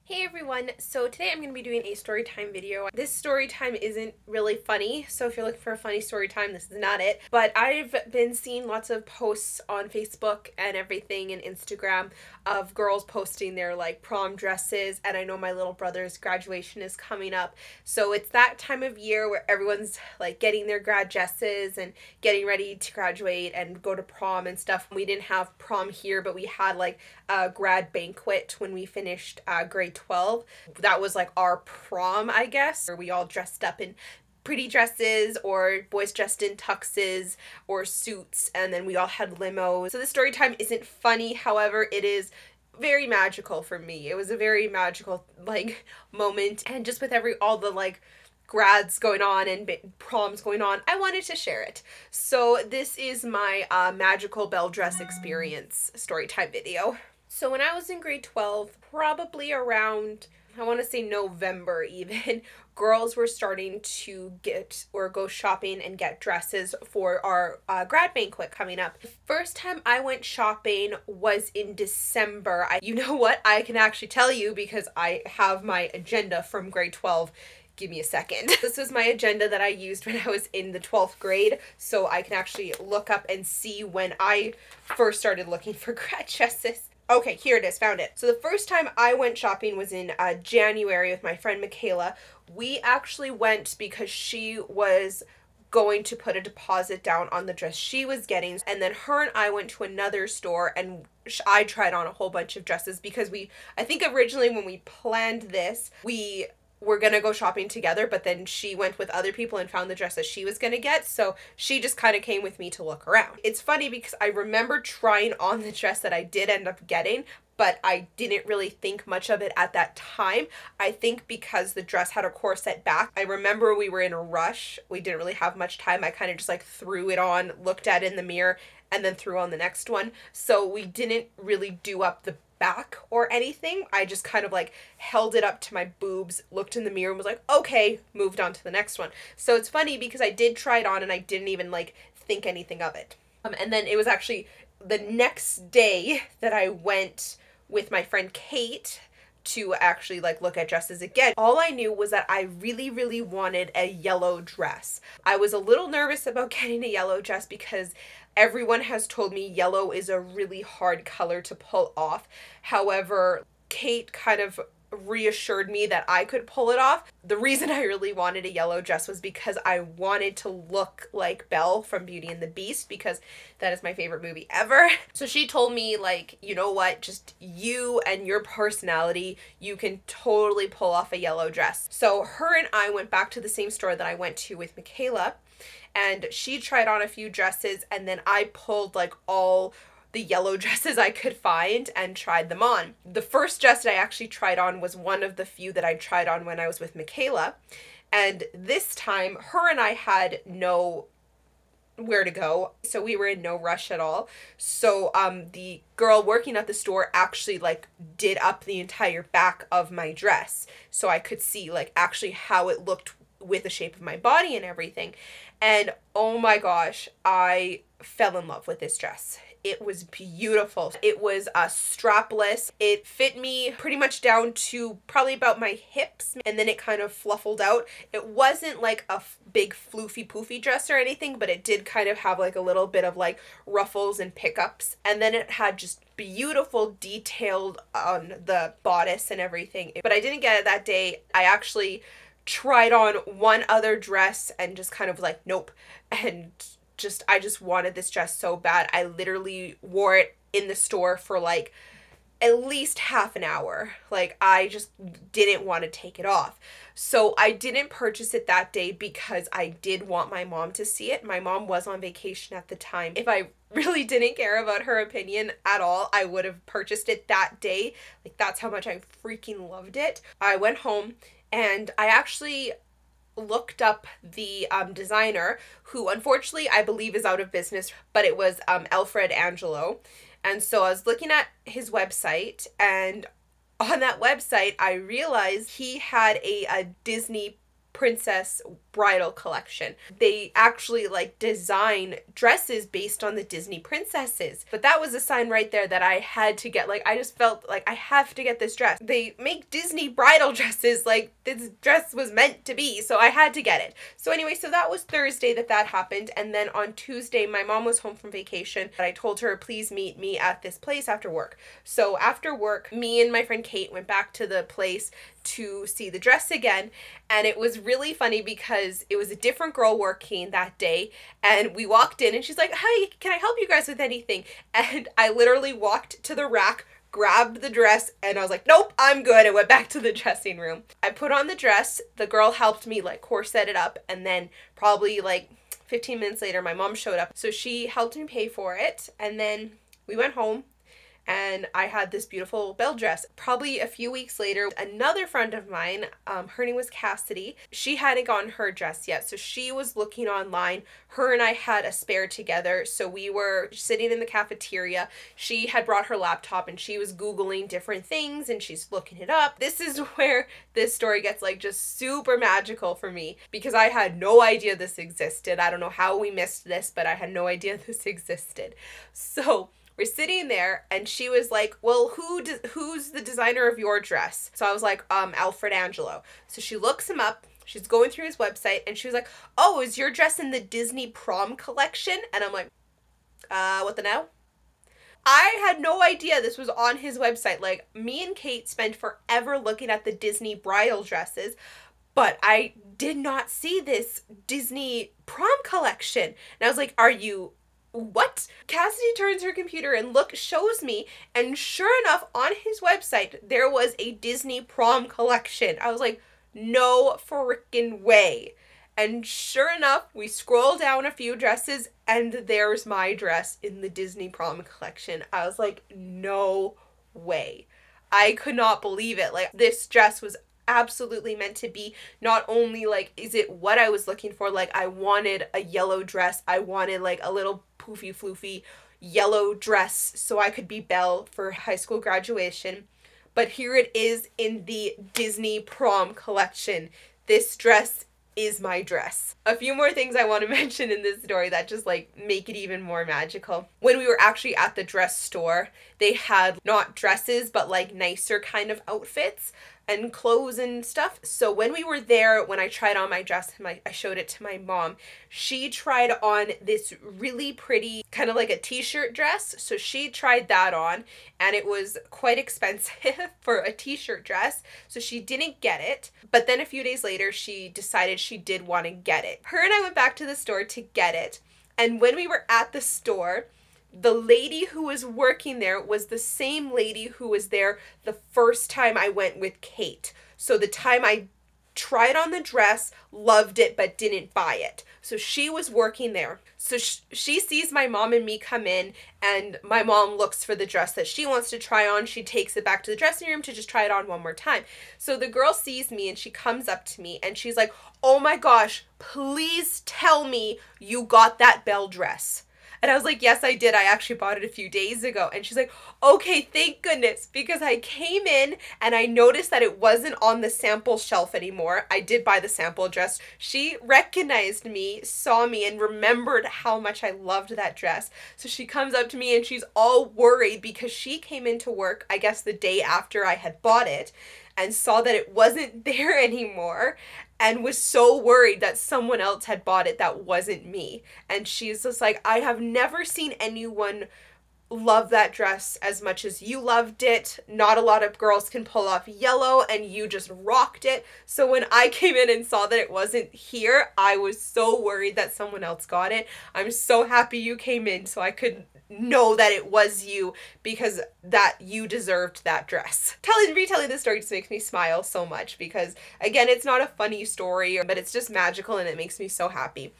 Hey everyone, so today I'm going to be doing a story time video. This story time isn't really funny, so if you're looking for a funny story time, this is not it. But I've been seeing lots of posts on Facebook and everything and Instagram of girls posting their like prom dresses, and I know my little brother's graduation is coming up. So it's that time of year where everyone's like getting their grad dresses and getting ready to graduate and go to prom and stuff. We didn't have prom here, but we had like a grad banquet when we finished grade 12. That was like our prom, I guess, where we all dressed up in pretty dresses, or boys dressed in tuxes or suits, and then we all had limos. So the story time isn't funny, however, it is very magical for me. It was a very magical like moment, and just with all the like grads going on and proms going on, I wanted to share it. So this is my magical Belle dress experience story time video. So when I was in grade 12, probably around, I want to say November even, girls were starting to get or go shopping and get dresses for our grad banquet coming up. The first time I went shopping was in December. You know what? I can actually tell you because I have my agenda from grade 12. Give me a second. This was my agenda that I used when I was in the 12th grade, so I can actually look up and see when I first started looking for grad dresses. Okay, here it is, found it. So the first time I went shopping was in January with my friend Michaela. We actually went because she was going to put a deposit down on the dress she was getting, and then her and I went to another store and I tried on a whole bunch of dresses because I think originally when we planned this, we were gonna go shopping together, but then she went with other people and found the dress that she was gonna get, so she just kind of came with me to look around. It's funny because I remember trying on the dress that I did end up getting, but I didn't really think much of it at that time. I think because the dress had a corset back. I remember we were in a rush. We didn't really have much time. I kind of just like threw it on, looked at it in the mirror, and then threw on the next one. So we didn't really do up the back or anything. I just kind of like held it up to my boobs, looked in the mirror and was like, okay, moved on to the next one. So it's funny because I did try it on and I didn't even like think anything of it. And then it was actually the next day that I went with my friend Kate to actually like look at dresses again. All I knew was that I really wanted a yellow dress. I was a little nervous about getting a yellow dress because everyone has told me yellow is a really hard color to pull off. However, Kate kind of reassured me that I could pull it off. The reason I really wanted a yellow dress was because I wanted to look like Belle from Beauty and the Beast, because that is my favorite movie ever. So she told me, like, you know what, just you and your personality, you can totally pull off a yellow dress. So her and I went back to the same store that I went to with Michaela, and she tried on a few dresses, and then I pulled like all the yellow dresses I could find and tried them on. The first dress that I actually tried on was one of the few that I tried on when I was with Michaela, and this time her and I had no where to go, so we were in no rush at all. So the girl working at the store actually like did up the entire back of my dress so I could see like actually how it looked with the shape of my body and everything. And oh my gosh, I fell in love with this dress. It was beautiful. It was strapless. It fit me pretty much down to probably about my hips, and then it kind of fluffled out. It wasn't like a big floofy poofy dress or anything, but it did kind of have like a little bit of like ruffles and pickups. And then it had just beautiful detailed on the bodice and everything. But I didn't get it that day. I actually tried on one other dress and just kind of like, nope. And I just wanted this dress so bad. I literally wore it in the store for like at least half an hour. Like, I just didn't want to take it off. So I didn't purchase it that day because I did want my mom to see it. My mom was on vacation at the time. If I really didn't care about her opinion at all, I would have purchased it that day. Like, that's how much I freaking loved it. I went home and I actually looked up the designer, who unfortunately I believe is out of business, but it was Alfred Angelo. And so I was looking at his website, and on that website I realized he had a Disney Princess bridal collection. They actually like design dresses based on the Disney princesses. But that was a sign right there that I had to get, like, I just felt like I have to get this dress. They make Disney bridal dresses, like this dress was meant to be, so I had to get it. So anyway, so that was Thursday that happened, and then on Tuesday my mom was home from vacation, and I told her, please meet me at this place after work. So after work, me and my friend Kate went back to the place to see the dress again, and it was really funny because it was a different girl working that day, and we walked in and she's like, hi, can I help you guys with anything? And I literally walked to the rack, grabbed the dress, and I was like, nope, I'm good. I went back to the dressing room. I put on the dress, the girl helped me like corset it up, and then probably like 15 minutes later my mom showed up, so she helped me pay for it, and then we went home. And I had this beautiful Belle dress. Probably a few weeks later, another friend of mine, her name was Cassidy, she hadn't gotten her dress yet, so she was looking online. Her and I had a spare together, so we were sitting in the cafeteria. She had brought her laptop and she was Googling different things and she's looking it up. This is where this story gets like just super magical for me, because I had no idea this existed. I don't know how we missed this, but I had no idea this existed. So we're sitting there and she was like, well, who's the designer of your dress? So I was like, Alfred Angelo. So she looks him up. She's going through his website and she was like, oh, is your dress in the Disney prom collection? And I'm like, what the now? I had no idea this was on his website. Like, me and Kate spent forever looking at the Disney bridal dresses, but I did not see this Disney prom collection. And I was like, are you... what? Cassidy turns her computer and shows me, and sure enough, on his website, there was a Disney prom collection. I was like, no frickin' way. And sure enough, we scroll down a few dresses, and there's my dress in the Disney prom collection. I was like, no way. I could not believe it. Like, this dress was absolutely meant to be. Not only like is it what I was looking for, like I wanted a yellow dress, I wanted like a little poofy floofy yellow dress so I could be Belle for high school graduation, but here it is in the Disney prom collection. This dress is my dress. A few more things I want to mention in this story that just like make it even more magical. When we were actually at the dress store, they had not dresses but like nicer kind of outfits and clothes and stuff. So when we were there, when I tried on my dress and I showed it to my mom, she tried on this really pretty kind of like a t-shirt dress. So she tried that on, and it was quite expensive for a t-shirt dress, so she didn't get it. But then a few days later, she decided she did want to get it. Her and I went back to the store to get it, and when we were at the store, the lady who was working there was the same lady who was there the first time I went with Kate. So the time I tried on the dress, loved it, but didn't buy it. So she was working there. So she sees my mom and me come in, and my mom looks for the dress that she wants to try on. She takes it back to the dressing room to just try it on one more time. So the girl sees me and she comes up to me and she's like, oh my gosh, please tell me you got that Belle dress. And I was like, yes, I did. I actually bought it a few days ago. And she's like, okay, thank goodness, because I came in and I noticed that it wasn't on the sample shelf anymore. I did buy the sample dress. She recognized me, saw me, and remembered how much I loved that dress. So she comes up to me and she's all worried because she came into work, I guess the day after I had bought it, and saw that it wasn't there anymore, and was so worried that someone else had bought it that wasn't me. And she's just like, I have never seen anyone love that dress as much as you loved it. Not a lot of girls can pull off yellow, and you just rocked it. So when I came in and saw that it wasn't here, I was so worried that someone else got it. I'm so happy you came in so I could know that it was you, because that you deserved that dress. Retelling this story just makes me smile so much, because again, it's not a funny story, but it's just magical and it makes me so happy.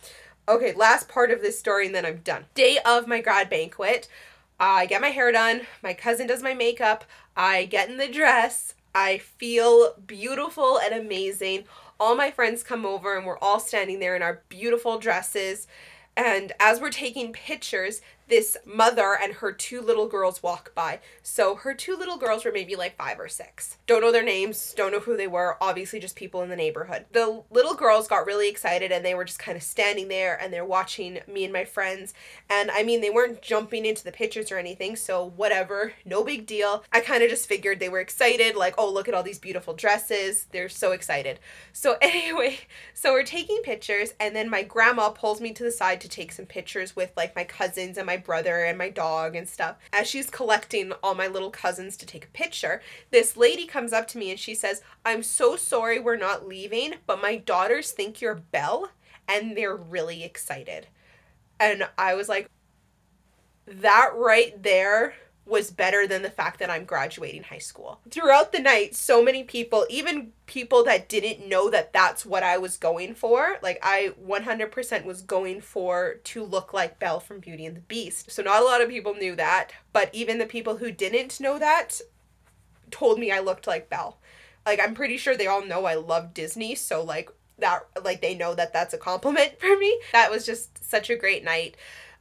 Okay, last part of this story and then I'm done. Day of my grad banquet, I get my hair done, my cousin does my makeup, I get in the dress, I feel beautiful and amazing. All my friends come over and we're all standing there in our beautiful dresses. And as we're taking pictures, this mother and her 2 little girls walk by. So her 2 little girls were maybe like 5 or 6. Don't know their names, don't know who they were, obviously just people in the neighborhood. The little girls got really excited and they were just kind of standing there and they're watching me and my friends. And I mean, they weren't jumping into the pictures or anything, so whatever, no big deal. I kind of just figured they were excited, like, oh, look at all these beautiful dresses. They're so excited. So anyway, so we're taking pictures and then my grandma pulls me to the side to take some pictures with like my cousins and my brother and my dog and stuff. As she's collecting all my little cousins to take a picture, this lady comes up to me and she says, "I'm so sorry we're not leaving, but my daughters think you're Belle and they're really excited." And I was like, that right there was better than the fact that I'm graduating high school. Throughout the night, so many people, even people that didn't know that that's what I was going for, like I 100% was going for to look like Belle from Beauty and the Beast. So not a lot of people knew that, but even the people who didn't know that told me I looked like Belle. Like, I'm pretty sure they all know I love Disney, so like that, like they know that that's a compliment for me. That was just such a great night.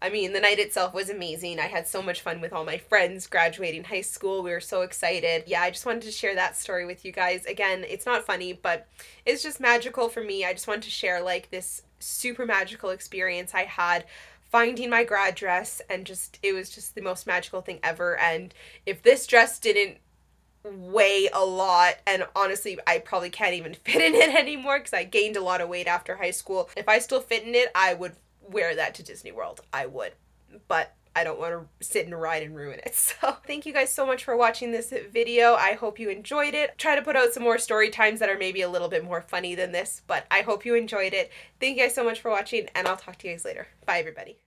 I mean, the night itself was amazing. I had so much fun with all my friends graduating high school. We were so excited. Yeah, I just wanted to share that story with you guys. Again, it's not funny, but it's just magical for me. I just wanted to share like this super magical experience I had finding my grad dress, and just, it was just the most magical thing ever. And if this dress didn't weigh a lot, and honestly I probably can't even fit in it anymore because I gained a lot of weight after high school, if I still fit in it, I would wear that to Disney World. I would, but I don't want to sit in a ride and ruin it. So thank you guys so much for watching this video. I hope you enjoyed it. Try to put out some more story times that are maybe a little bit more funny than this, but I hope you enjoyed it. Thank you guys so much for watching, and I'll talk to you guys later. Bye everybody.